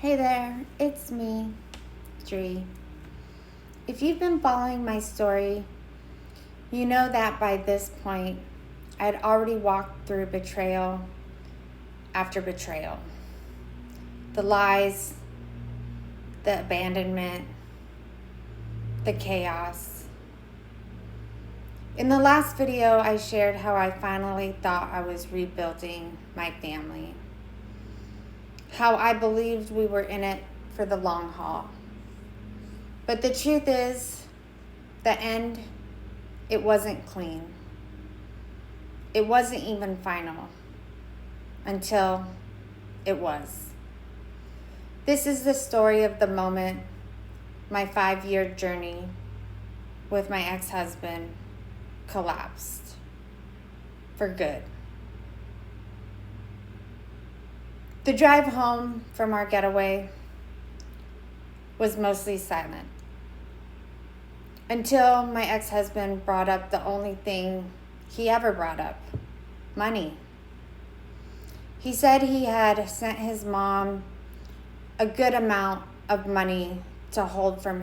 Hey there, it's me, Dree. If you've been following my story, you know that by this point, I'd already walked through betrayal after betrayal. The lies, the abandonment, the chaos. In the last video, I shared how I finally thought I was rebuilding my family. How I believed we were in it for the long haul. But the truth is, the end, it wasn't clean. It wasn't even final until it was. This is the story of the moment my 5-year journey with my ex-husband collapsed for good. The drive home from our getaway was mostly silent until my ex-husband brought up the only thing he ever brought up: money. He said he had sent his mom a good amount of money to hold for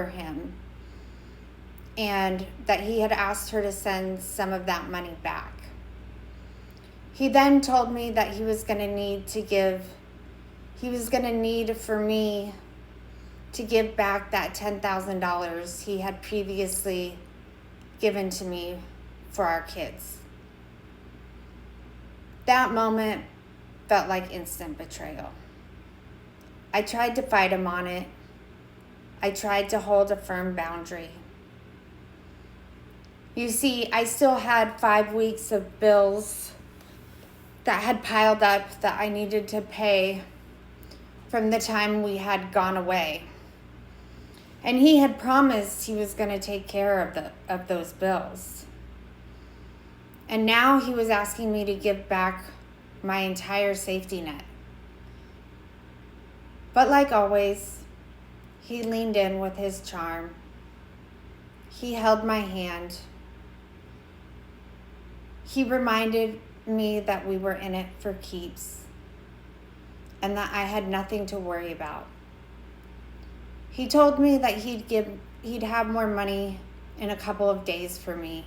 him, and that he had asked her to send some of that money back. He then told me that he was going to need for me to give back that $10,000 he had previously given to me for our kids. That moment felt like instant betrayal. I tried to fight him on it. I tried to hold a firm boundary. You see, I still had 5 weeks of bills that had piled up that I needed to pay from the time we had gone away. And he had promised he was going to take care of those bills. And now he was asking me to give back my entire safety net. But like always, he leaned in with his charm. He held my hand. He reminded me that we were in it for keeps and that I had nothing to worry about. He told me that he'd have more money in a couple of days for me,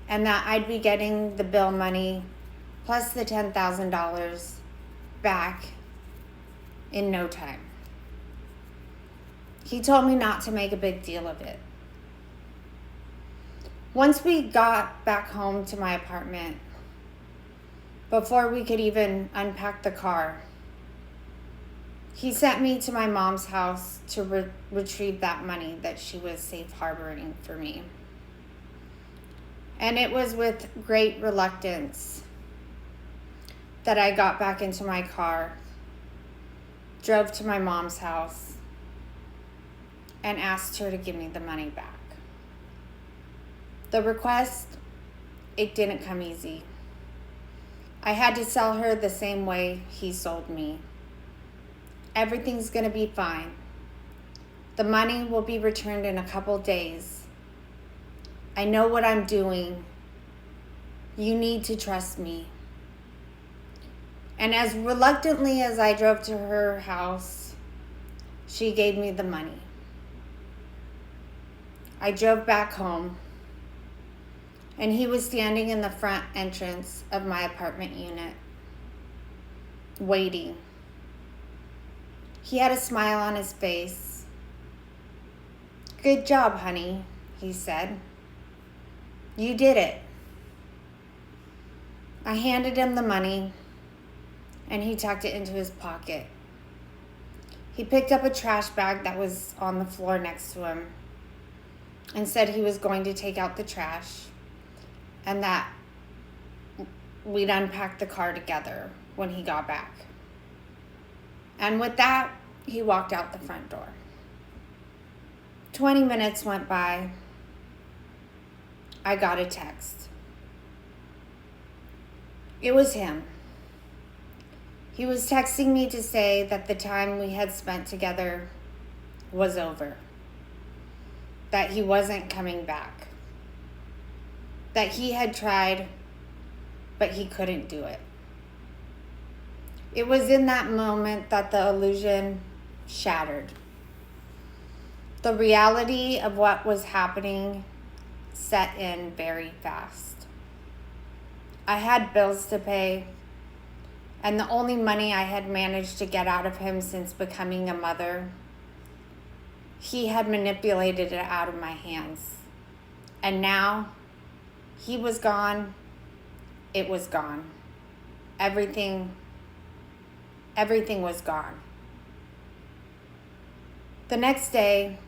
and that I'd be getting the bill money plus the $10,000 back in no time. He told me not to make a big deal of it. Once we got back home to my apartment, before we could even unpack the car, he sent me to my mom's house to retrieve that money that she was safe harboring for me. And it was with great reluctance that I got back into my car, drove to my mom's house, and asked her to give me the money back. The request, it didn't come easy. I had to sell her the same way he sold me. Everything's gonna be fine. The money will be returned in a couple days. I know what I'm doing. You need to trust me. And as reluctantly as I drove to her house, she gave me the money. I drove back home, and he was standing in the front entrance of my apartment unit, waiting. He had a smile on his face. "Good job, honey," he said. "You did it." I handed him the money, and he tucked it into his pocket. He picked up a trash bag that was on the floor next to him and said he was going to take out the trash and that we'd unpack the car together when he got back. And with that, he walked out the front door. 20 minutes went by. I got a text. It was him. He was texting me to say that the time we had spent together was over, that he wasn't coming back, that he had tried, but he couldn't do it. It was in that moment that the illusion shattered. The reality of what was happening set in very fast. I had bills to pay, and the only money I had managed to get out of him since becoming a mother, he had manipulated it out of my hands. And now he was gone. It was gone. Everything was gone. The next day,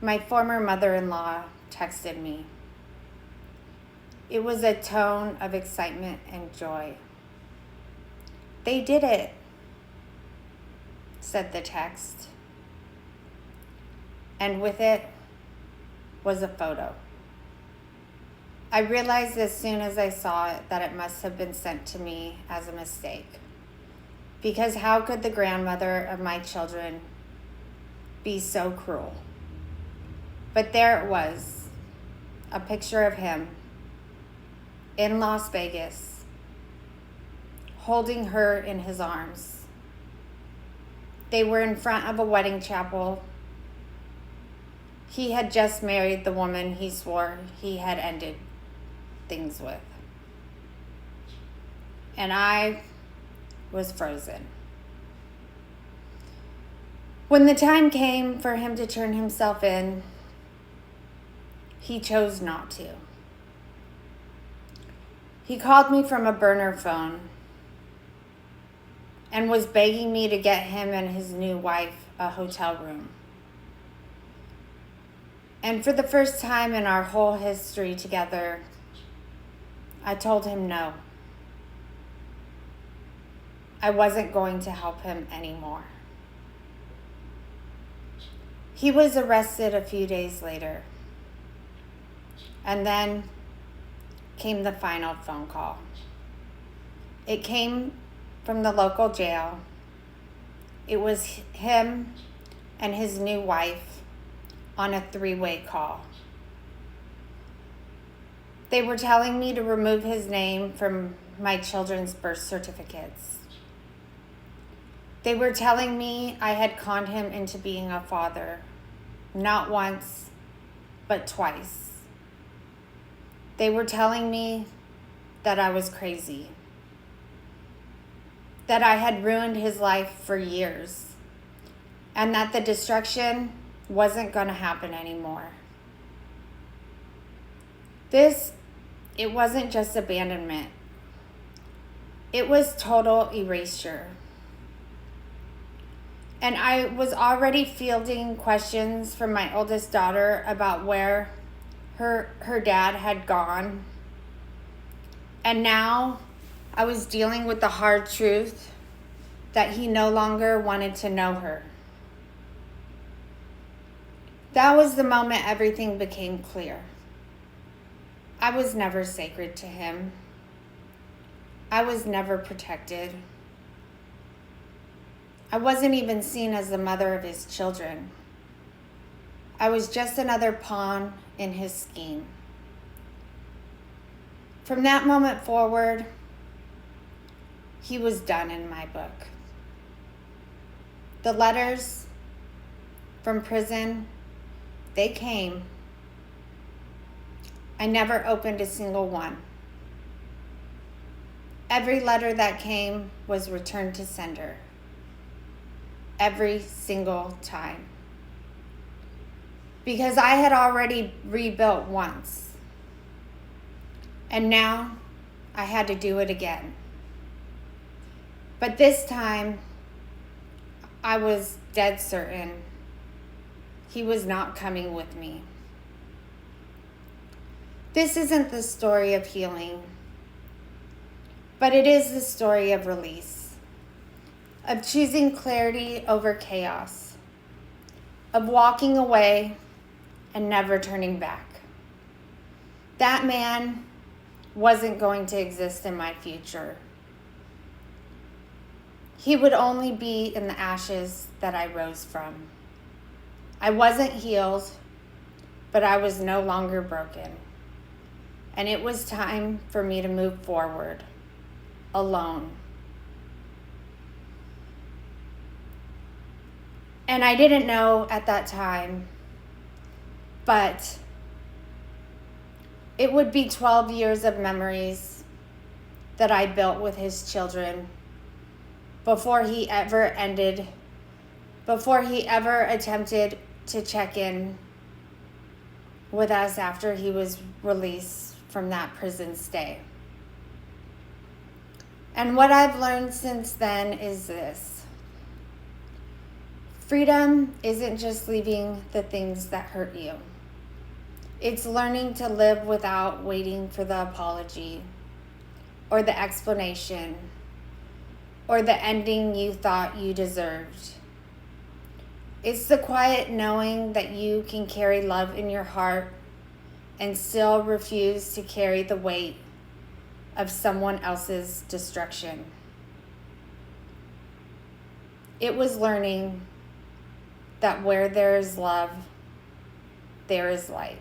my former mother-in-law texted me. It was a tone of excitement and joy. "They did it," said the text. And with it was a photo. I realized as soon as I saw it that it must have been sent to me as a mistake. Because how could the grandmother of my children be so cruel? But there it was, a picture of him in Las Vegas, holding her in his arms. They were in front of a wedding chapel. He had just married the woman he swore he had ended things with. And I was frozen. When the time came for him to turn himself in, he chose not to. He called me from a burner phone and was begging me to get him and his new wife a hotel room. And for the first time in our whole history together, I told him no. I wasn't going to help him anymore. He was arrested a few days later. And then came the final phone call. It came from the local jail. It was him and his new wife on a 3-way call. They were telling me to remove his name from my children's birth certificates. They were telling me I had conned him into being a father, not once, but twice. They were telling me that I was crazy, that I had ruined his life for years, and that the destruction wasn't going to happen anymore. It wasn't just abandonment. It was total erasure. And I was already fielding questions from my oldest daughter about where her dad had gone. And now I was dealing with the hard truth that he no longer wanted to know her. That was the moment everything became clear. I was never sacred to him. I was never protected. I wasn't even seen as the mother of his children. I was just another pawn in his scheme. From that moment forward, he was done in my book. The letters from prison, they came. I never opened a single one. Every letter that came was returned to sender. Every single time. Because I had already rebuilt once. And now I had to do it again. But this time, I was dead certain he was not coming with me. This isn't the story of healing, but it is the story of release, of choosing clarity over chaos, of walking away and never turning back. That man wasn't going to exist in my future. He would only be in the ashes that I rose from. I wasn't healed, but I was no longer broken. And it was time for me to move forward, alone, And I didn't know at that time, but it would be 12 years of memories that I built with his children before he ever attempted to check in with us after he was released from that prison stay. And what I've learned since then is this: freedom isn't just leaving the things that hurt you. It's learning to live without waiting for the apology or the explanation or the ending you thought you deserved. It's the quiet knowing that you can carry love in your heart and still refuse to carry the weight of someone else's destruction. It was learning that where there is love, there is light.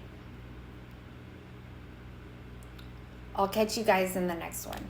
I'll catch you guys in the next one.